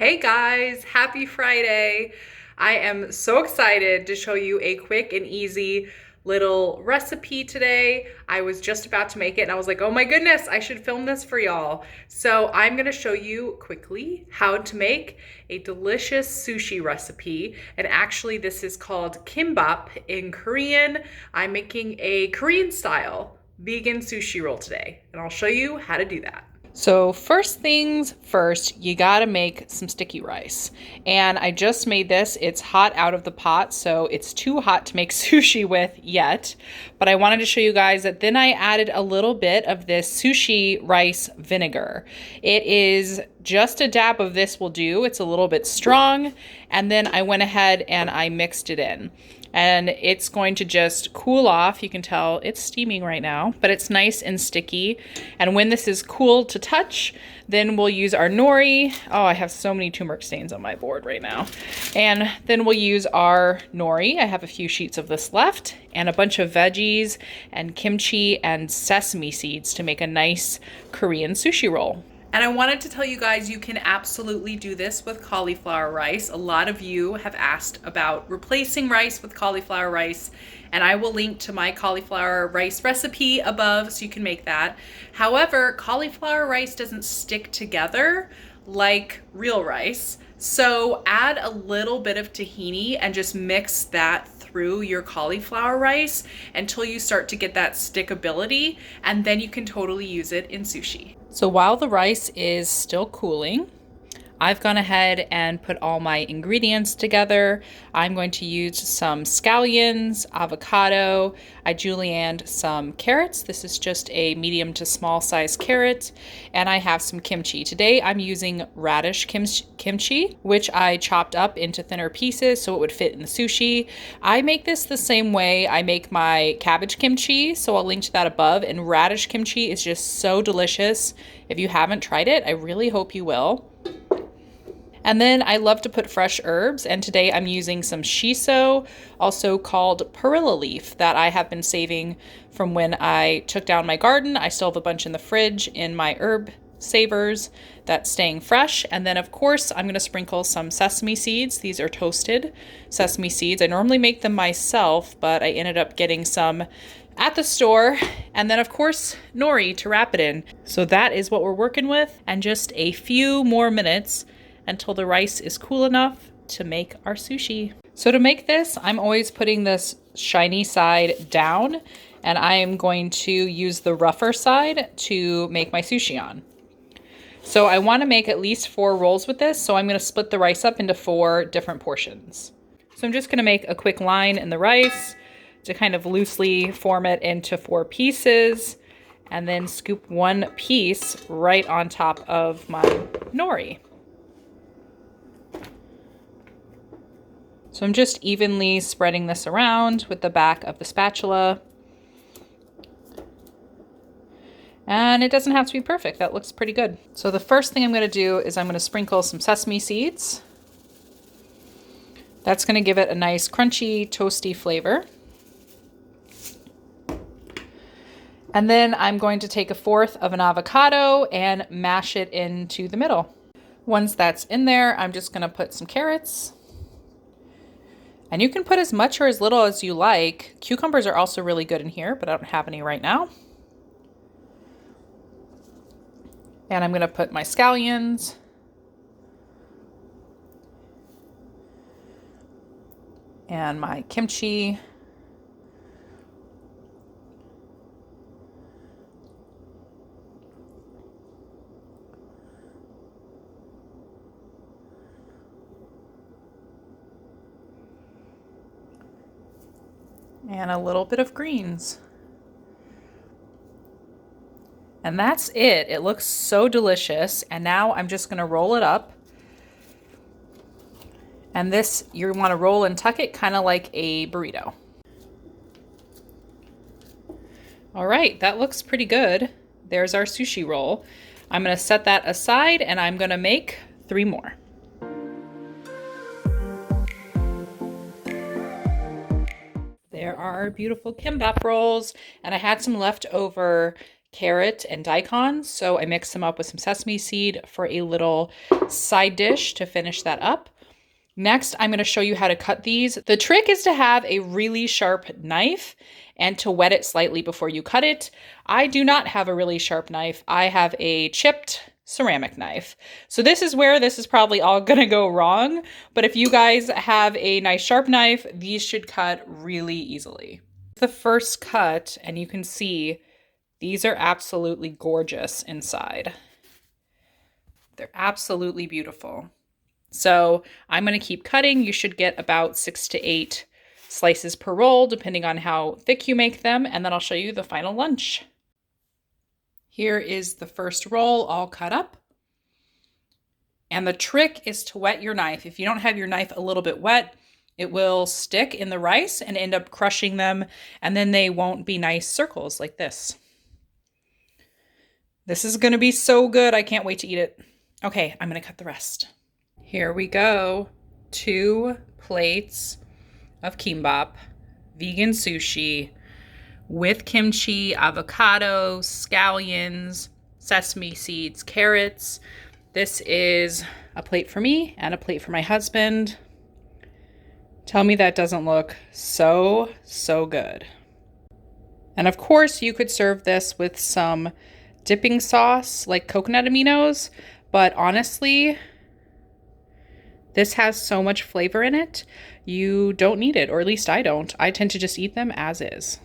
Hey guys, happy Friday. I am so excited to show you a quick and easy little recipe today. I was just about to make it and I was like, oh my goodness, I should film this for y'all. So I'm gonna show you quickly how to make a delicious sushi recipe. And actually this is called kimbap in Korean. I'm making a Korean style vegan sushi roll today and I'll show you how to do that. So first things first, you gotta make some sticky rice. And I just made this. It's hot out of the pot, so it's too hot to make sushi with yet. But I wanted to show you guys that then I added a little bit of this sushi rice vinegar. It is just a dab of this will do. It's a little bit strong. And then I went ahead and I mixed it in. And it's going to just cool off. You can tell it's steaming right now, but it's nice and sticky. And when this is cool to touch, then we'll use our nori. Oh, I have so many turmeric stains on my board right now. And then we'll use our nori. I have a few sheets of this left and a bunch of veggies and kimchi and sesame seeds to make a nice Korean sushi roll. And I wanted to tell you guys you can absolutely do this with cauliflower rice. A lot of you have asked about replacing rice with cauliflower rice, and I will link to my cauliflower rice recipe above so you can make that. However, cauliflower rice doesn't stick together like real rice. So add a little bit of tahini and just mix that through your cauliflower rice until you start to get that stickability, and then you can totally use it in sushi. So while the rice is still cooling, I've gone ahead and put all my ingredients together. I'm going to use some scallions, avocado. I julienned some carrots. This is just a medium to small size carrot. And I have some kimchi. Today I'm using radish kimchi, which I chopped up into thinner pieces so it would fit in the sushi. I make this the same way I make my cabbage kimchi, so I'll link to that above. And radish kimchi is just so delicious. If you haven't tried it, I really hope you will. And then I love to put fresh herbs, and today I'm using some shiso, also called perilla leaf, that I have been saving from when I took down my garden. I still have a bunch in the fridge in my herb savers that's staying fresh. And then of course I'm going to sprinkle some sesame seeds. These are toasted sesame seeds. I normally make them myself, but I ended up getting some at the store. And then of course nori to wrap it in. So that is what we're working with, and just a few more minutes until the rice is cool enough to make our sushi. So to make this, I'm always putting this shiny side down, and I am going to use the rougher side to make my sushi on. So I want to make at least 4 rolls with this, so I'm going to split the rice up into 4 different portions. So I'm just going to make a quick line in the rice to kind of loosely form it into 4 pieces, and then scoop 1 piece right on top of my nori. So I'm just evenly spreading this around with the back of the spatula. And it doesn't have to be perfect. That looks pretty good. So the first thing I'm going to do is I'm going to sprinkle some sesame seeds. That's going to give it a nice crunchy, toasty flavor. And then I'm going to take 1/4 of an avocado and mash it into the middle. Once that's in there, I'm just going to put some carrots. And you can put as much or as little as you like. Cucumbers are also really good in here, but I don't have any right now. And I'm going to put my scallions. And my kimchi. And a little bit of greens. And that's it. It looks so delicious. And now I'm just going to roll it up. And this, you want to roll and tuck it kind of like a burrito. All right, that looks pretty good. There's our sushi roll. I'm going to set that aside and I'm going to make 3 more. There are our beautiful kimbap rolls, and I had some leftover carrot, and daikon. So I mixed them up with some sesame seed for a little side dish to finish that up. Next, I'm going to show you how to cut these. The trick is to have a really sharp knife and to wet it slightly before you cut it. I do not have a really sharp knife. I have a chipped ceramic knife. So this is where this is probably all gonna go wrong. But if you guys have a nice sharp knife, these should cut really easily. The first cut, and you can see these are absolutely gorgeous inside. They're absolutely beautiful. So I'm gonna keep cutting. You should get about 6 to 8 slices per roll, depending on how thick you make them. And then I'll show you the final lunch. Here is the first roll all cut up. And the trick is to wet your knife. If you don't have your knife a little bit wet, it will stick in the rice and end up crushing them, and then they won't be nice circles like this. This is gonna be so good. I can't wait to eat it. Okay, I'm gonna cut the rest. Here we go. 2 plates of kimbap, vegan sushi, with kimchi, avocado, scallions, sesame seeds, carrots. This is a plate for me and a plate for my husband. Tell me that doesn't look so good. And of course you could serve this with some dipping sauce like coconut aminos, but honestly, this has so much flavor in it, you don't need it, or at least I don't. I tend to just eat them as is.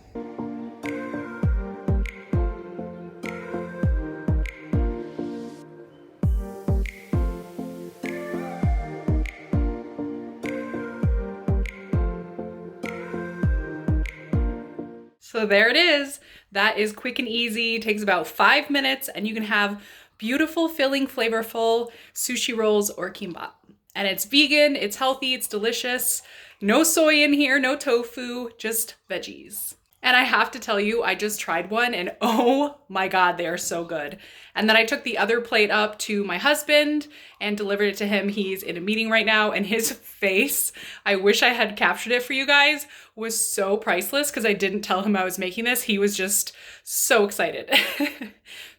So there it is. That is quick and easy, takes about 5 minutes, and you can have beautiful, filling, flavorful sushi rolls or kimbap. And it's vegan, it's healthy, it's delicious. No soy in here, no tofu, just veggies. And I have to tell you, I just tried one and oh my God, they are so good. And then I took the other plate up to my husband and delivered it to him. He's in a meeting right now, and his face, I wish I had captured it for you guys, was so priceless because I didn't tell him I was making this. He was just so excited.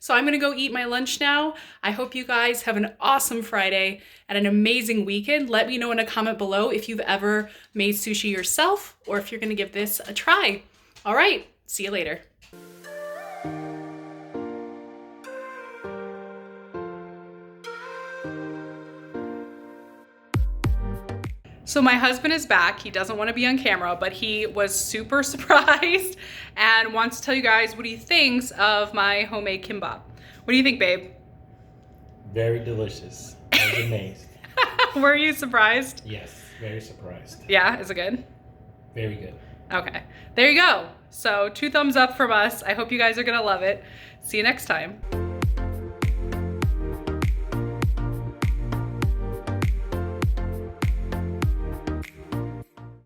So I'm gonna go eat my lunch now. I hope you guys have an awesome Friday and an amazing weekend. Let me know in a comment below if you've ever made sushi yourself or if you're gonna give this a try. All right, see you later. So my husband is back. He doesn't want to be on camera, but he was super surprised and wants to tell you guys what he thinks of my homemade kimbap. What do you think, babe? Very delicious. I was amazed. Were you surprised? Yes, very surprised. Yeah, is it good? Very good. Okay, there you go. So 2 thumbs up from us. I hope you guys are gonna love it. See you next time.